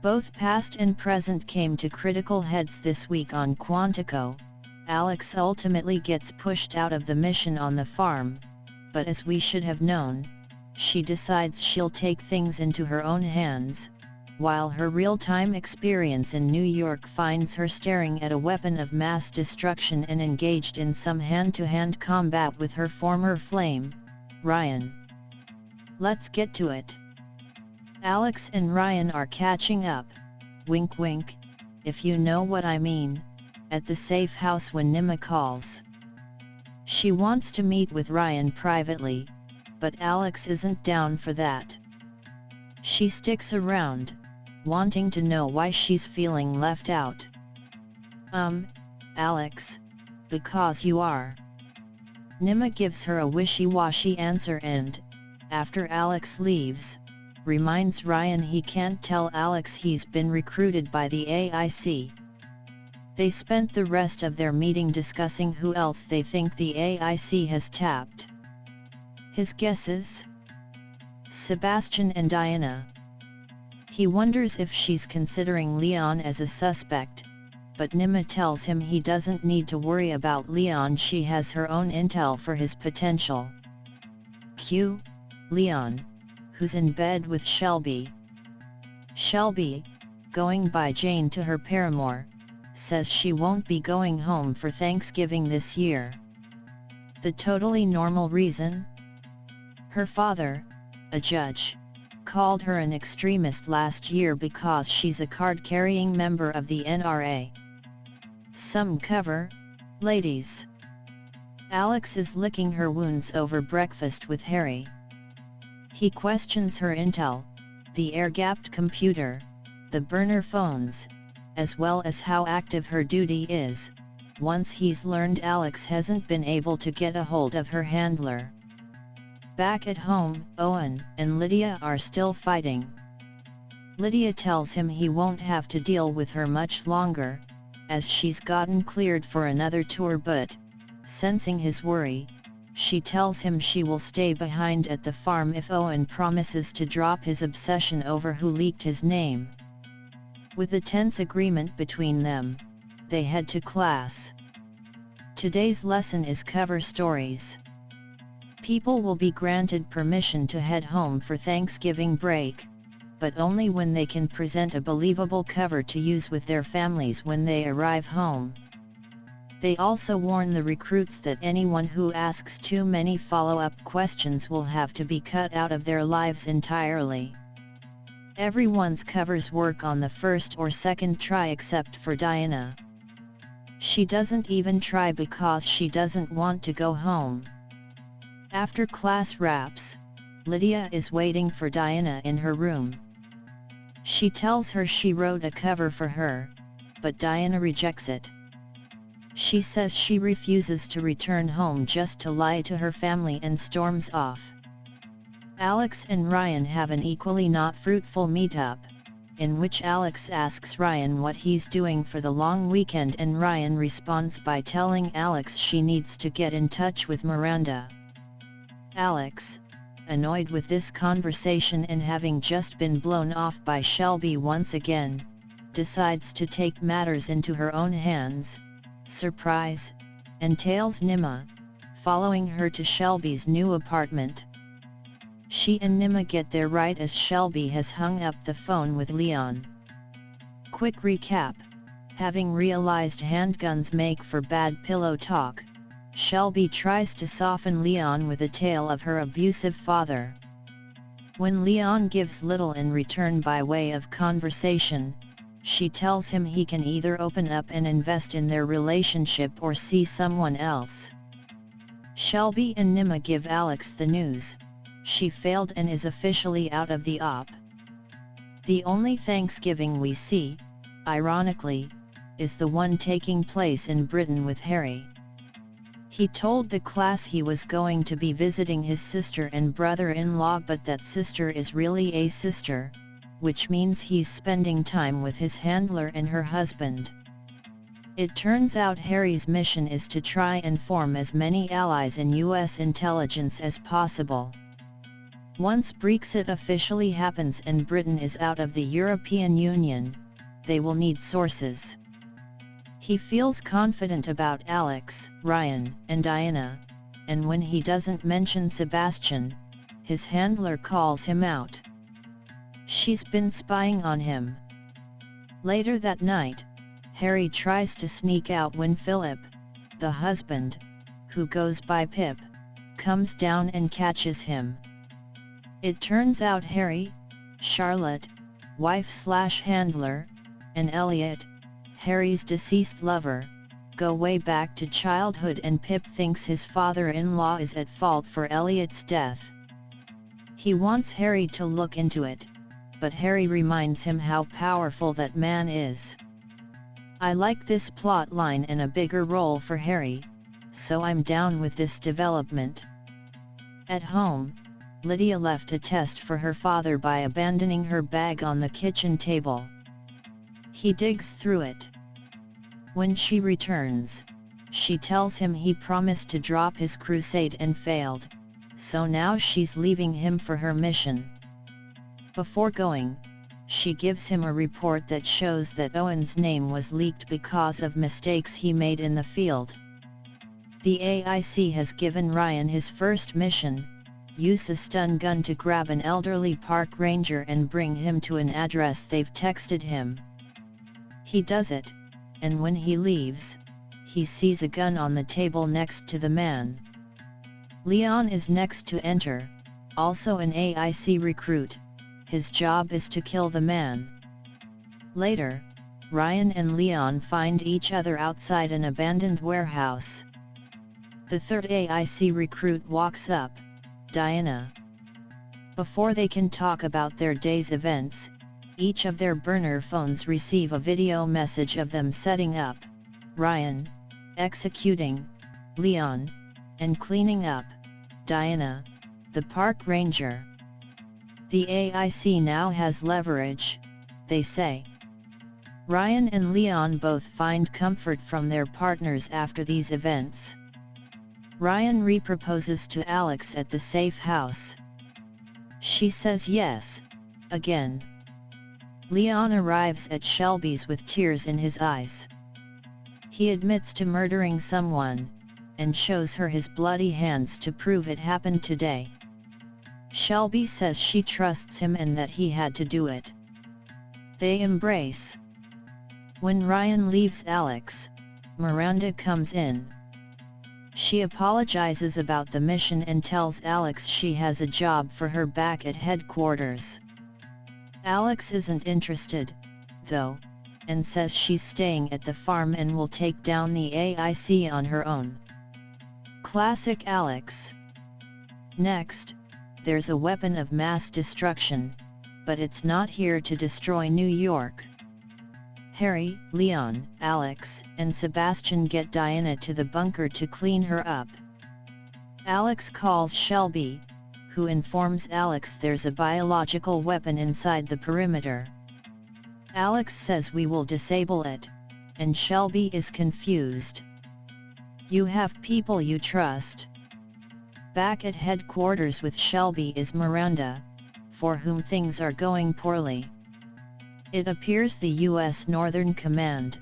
Both past and present came to critical heads this week on Quantico. Alex ultimately gets pushed out of the mission on the farm, but as we should have known, she decides she'll take things into her own hands, while her real-time experience in New York finds her staring at a weapon of mass destruction and engaged in some hand-to-hand combat with her former flame, Ryan. Let's get to it. Alex and Ryan are catching up, wink wink, if you know what I mean, at the safe house when Nima calls. She wants to meet with Ryan privately, but Alex isn't down for that. She sticks around, wanting to know why she's feeling left out. Alex, because you are. Nima gives her a wishy-washy answer and, after Alex leaves, reminds Ryan he can't tell Alex he's been recruited by the AIC. They spent the rest of their meeting discussing who else they think the AIC has tapped. His guesses? Sebastian and Diana. He wonders if she's considering Leon as a suspect, but Nima tells him he doesn't need to worry about Leon, she has her own intel for his potential. Q. Leon, who's in bed with Shelby. Shelby, going by Jane to her paramour, says she won't be going home for Thanksgiving this year. The totally normal reason? Her father, a judge, called her an extremist last year because she's a card-carrying member of the NRA. Some cover, ladies. Alex is licking her wounds over breakfast with Harry. He questions her intel, the air-gapped computer, the burner phones, as well as how active her duty is, once he's learned Alex hasn't been able to get a hold of her handler. Back at home, Owen and Lydia are still fighting. Lydia tells him he won't have to deal with her much longer, as she's gotten cleared for another tour, but, sensing his worry, she tells him she will stay behind at the farm if Owen promises to drop his obsession over who leaked his name. With a tense agreement between them, they head to class. Today's lesson is cover stories. People will be granted permission to head home for Thanksgiving break, but only when they can present a believable cover to use with their families when they arrive home. They also warn the recruits that anyone who asks too many follow-up questions will have to be cut out of their lives entirely. Everyone's covers work on the first or second try except for Diana. She doesn't even try because she doesn't want to go home. After class wraps, Lydia is waiting for Diana in her room. She tells her she wrote a cover for her, but Diana rejects it. She says she refuses to return home just to lie to her family and storms off. Alex and Ryan have an equally not fruitful meetup, in which Alex asks Ryan what he's doing for the long weekend and Ryan responds by telling Alex she needs to get in touch with Miranda. Alex, annoyed with this conversation and having just been blown off by Shelby once again, decides to take matters into her own hands, surprise, and tails Nima, following her to Shelby's new apartment. She and Nima get there right as Shelby has hung up the phone with Leon. Quick recap: having realized handguns make for bad pillow talk, Shelby tries to soften Leon with a tale of her abusive father. When Leon gives little in return by way of conversation, she tells him he can either open up and invest in their relationship or see someone else. Shelby and Nima give Alex the news: she failed and is officially out of the op. The only Thanksgiving we see, ironically, is the one taking place in Britain with Harry. He told the class he was going to be visiting his sister and brother-in-law, but that sister is really a sister, which means he's spending time with his handler and her husband. It turns out Harry's mission is to try and form as many allies in US intelligence as possible. Once Brexit officially happens and Britain is out of the European Union, they will need sources. He feels confident about Alex, Ryan, and Diana, and when he doesn't mention Sebastian, his handler calls him out. She's been spying on him. Later that night, Harry tries to sneak out when Philip, the husband, who goes by Pip, comes down and catches him. It turns out Harry, Charlotte, wife/handler, and Elliot, Harry's deceased lover, go way back to childhood, and Pip thinks his father-in-law is at fault for Elliot's death. He wants Harry to look into it, but Harry reminds him how powerful that man is. I like this plot line and a bigger role for Harry, so I'm down with this development. At home, Lydia left a test for her father by abandoning her bag on the kitchen table. He digs through it. When she returns, she tells him he promised to drop his crusade and failed, so now she's leaving him for her mission. Before going, she gives him a report that shows that Owen's name was leaked because of mistakes he made in the field. The AIC has given Ryan his first mission: use a stun gun to grab an elderly park ranger and bring him to an address they've texted him. He does it, and when he leaves, he sees a gun on the table next to the man. Leon is next to enter, also an AIC recruit. His job is to kill the man. Later, Ryan and Leon find each other outside an abandoned warehouse. The third AIC recruit walks up, Diana. Before they can talk about their day's events, each of their burner phones receive a video message of them setting up, Ryan, executing, Leon, and cleaning up, Diana, the park ranger. The AIC now has leverage, they say. Ryan and Leon both find comfort from their partners after these events. Ryan reproposes to Alex at the safe house. She says yes, again. Leon arrives at Shelby's with tears in his eyes. He admits to murdering someone, and shows her his bloody hands to prove it happened today. Shelby says she trusts him and that he had to do it. They embrace. When Ryan leaves Alex, Miranda comes in. She apologizes about the mission and tells Alex she has a job for her back at headquarters. Alex isn't interested, though, and says she's staying at the farm and will take down the AIC on her own. Classic Alex. Next, there's a weapon of mass destruction, but it's not here to destroy New York. Harry, Leon, Alex, and Sebastian get Diana to the bunker to clean her up. Alex calls Shelby, who informs Alex there's a biological weapon inside the perimeter. Alex says we will disable it, and Shelby is confused. You have people you trust. Back at headquarters with Shelby is Miranda, for whom things are going poorly. It appears the U.S. Northern Command,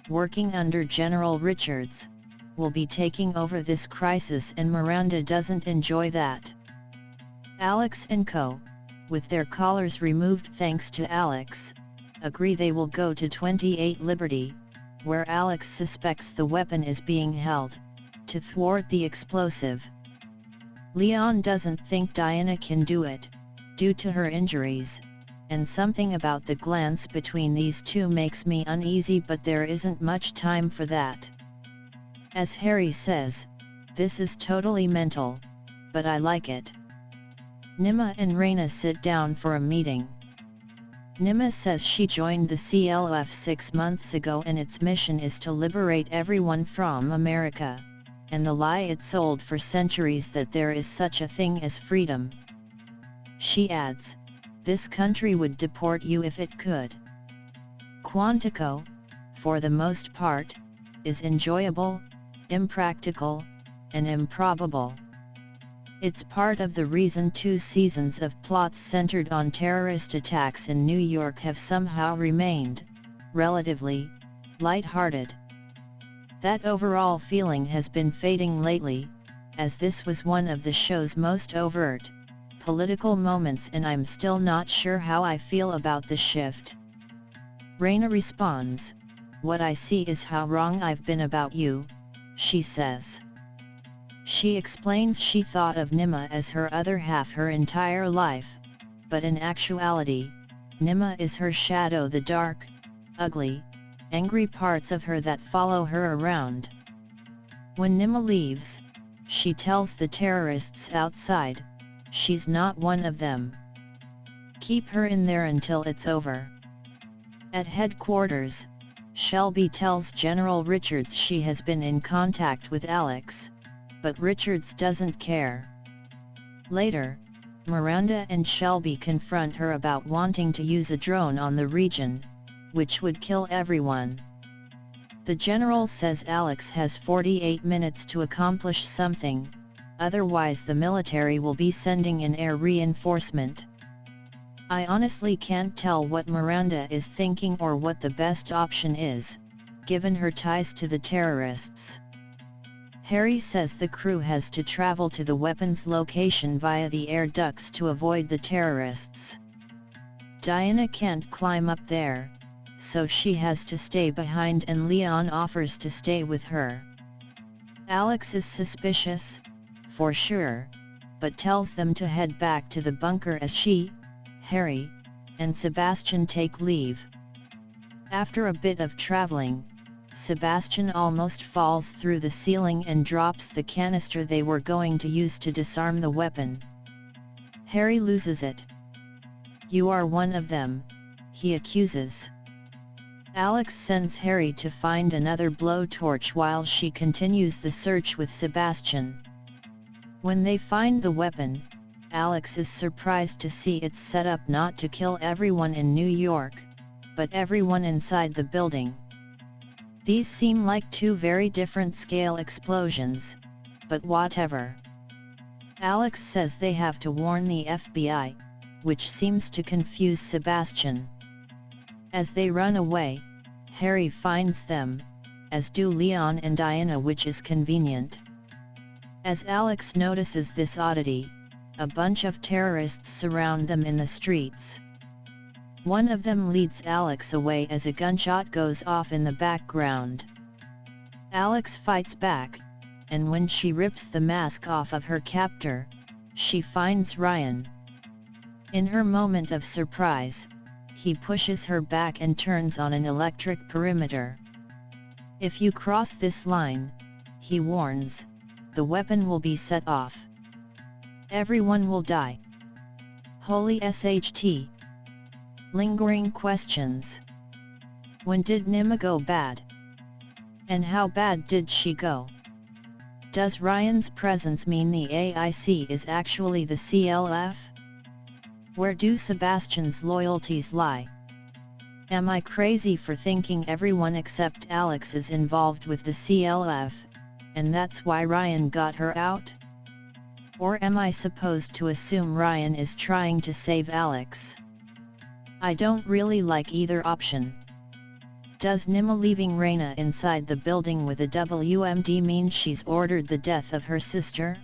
working under General Richards, will be taking over this crisis, and Miranda doesn't enjoy that. Alex and co., with their collars removed thanks to Alex, agree they will go to 28 Liberty, where Alex suspects the weapon is being held, to thwart the explosive. Leon doesn't think Diana can do it, due to her injuries, and something about the glance between these two makes me uneasy, but there isn't much time for that. As Harry says, this is totally mental, but I like it. Nima and Raina sit down for a meeting. Nima says she joined the CLF 6 months ago and its mission is to liberate everyone from America, and the lie it sold for centuries that there is such a thing as freedom. She adds, this country would deport you if it could. Quantico, for the most part, is enjoyable, impractical, and improbable. It's part of the reason 2 seasons of plots centered on terrorist attacks in New York have somehow remained, relatively, light-hearted. That overall feeling has been fading lately, as this was one of the show's most overt, political moments, and I'm still not sure how I feel about the shift. Raina responds, "What I see is how wrong I've been about you," she says. She explains she thought of Nima as her other half her entire life, but in actuality, Nima is her shadow, the dark, ugly, angry parts of her that follow her around. When Nima leaves, she tells the terrorists outside, she's not one of them. Keep her in there until it's over. At headquarters, Shelby tells General Richards she has been in contact with Alex, but Richards doesn't care. Later, Miranda and Shelby confront her about wanting to use a drone on the region, which would kill everyone. The general says Alex has 48 minutes to accomplish something, otherwise the military will be sending in air reinforcement. I honestly can't tell what Miranda is thinking or what the best option is, given her ties to the terrorists. Harry says the crew has to travel to the weapons location via the air ducts to avoid the terrorists. Diana can't climb up there, so she has to stay behind, and Leon offers to stay with her. Alex is suspicious, for sure, but tells them to head back to the bunker as she, Harry, and Sebastian take leave. After a bit of traveling, Sebastian almost falls through the ceiling and drops the canister they were going to use to disarm the weapon. Harry loses it. "You are one of them," he accuses. Alex sends Harry to find another blowtorch while she continues the search with Sebastian. When they find the weapon, Alex is surprised to see it's set up not to kill everyone in New York, but everyone inside the building. These seem like 2 very different scale explosions, but whatever. Alex says they have to warn the FBI, which seems to confuse Sebastian. As they run away, Harry finds them, as do Leon and Diana, which is convenient. As Alex notices this oddity, a bunch of terrorists surround them in the streets. One of them leads Alex away as a gunshot goes off in the background. Alex fights back, and when she rips the mask off of her captor, she finds Ryan. In her moment of surprise, he pushes her back and turns on an electric perimeter. "If you cross this line," he warns, "the weapon will be set off. Everyone will die." Holy SHT. Lingering questions. When did Nima go bad? And how bad did she go? Does Ryan's presence mean the AIC is actually the CLF? Where do Sebastian's loyalties lie? Am I crazy for thinking everyone except Alex is involved with the CLF, and that's why Ryan got her out? Or am I supposed to assume Ryan is trying to save Alex? I don't really like either option. Does Nima leaving Raina inside the building with a WMD mean she's ordered the death of her sister?